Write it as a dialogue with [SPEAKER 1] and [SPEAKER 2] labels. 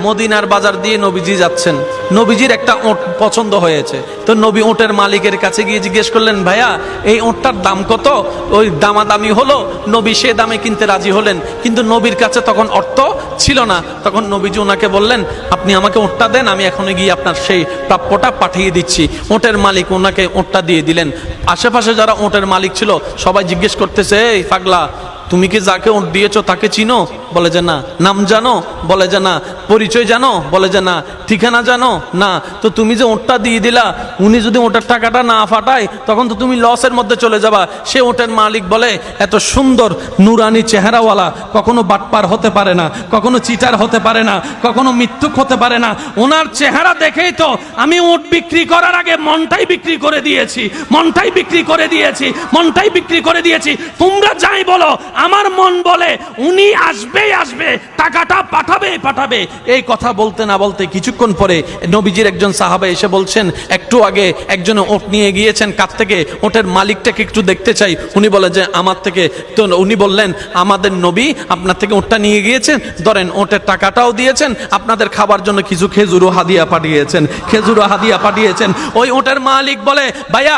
[SPEAKER 1] মদিনার বাজার দিয়ে নবীজি যাচ্ছেন, নবীজির একটা ওট পছন্দ হয়েছে। তো নবী ওটের মালিকের কাছে গিয়ে জিজ্ঞেস করলেন, ভাইয়া এই ওটটার দাম কত? ওই দামাদামি হলো, নবী সে দামে কিনতে রাজি হলেন, কিন্তু নবীর কাছে তখন অর্থ ছিল না। তখন নবীজি ওনাকে বললেন, আপনি আমাকে ওটটা দেন, আমি এখনই গিয়ে আপনার সেই প্রাপ্যটা পাঠিয়ে দিচ্ছি। ওটের মালিক ওনাকে ওটটা দিয়ে দিলেন। আশেপাশে যারা ওটের মালিক ছিল সবাই জিজ্ঞেস করতেছে, এই পাগলা, তুমি কি যাকে ওট দিয়েছো তাকে চিনো? বলে যে না। নাম জানো? বলে যে না। পরিচয় জানো? বলে যে না। ঠিকানা জানো? না। তো তুমি যে ওটটা দিয়ে দিলা, উনি যদি ওটার টাকাটা না ফাটায় তখন তো তুমি লসের মধ্যে চলে যাবা। সে ওটের মালিক বলে, এত সুন্দর নুরানি চেহারাওয়ালা কখনো বাটপার হতে পারে না, কখনো চিটার হতে পারে না, কখনো মিথ্যুক হতে পারে না। ওনার চেহারা দেখেই তো আমি ওট বিক্রি করার আগে মনটাই বিক্রি করে দিয়েছি, মনটাই বিক্রি করে দিয়েছি, মনটাই বিক্রি করে দিয়েছি। তোমরা যাই বলো, আমার মন বলে উনি আসবেই আসবে, টাকাটা পাঠাবেই পাঠাবে। এই কথা বলতে না বলতে কিছুক্ষণ পরে নবীজির একজন সাহাবা এসে বলছেন, একটু আগে একজনে ওট নিয়ে গিয়েছেন, কাছ থেকে ওটের মালিকটাকে একটু দেখতে চাই। উনি বলে যে আমার থেকে। তো উনি বললেন, আমাদের নবী আপনার থেকে ওটটা নিয়ে গিয়েছেন, ধরেন ওটের টাকাটাও দিয়েছেন, আপনাদের খাবার জন্য কিছু খেজুরও হাদিয়া পাঠিয়েছেন, খেজুরও হাদিয়া পাঠিয়েছেন। ওই ওটের মালিক বলে, ভাইয়া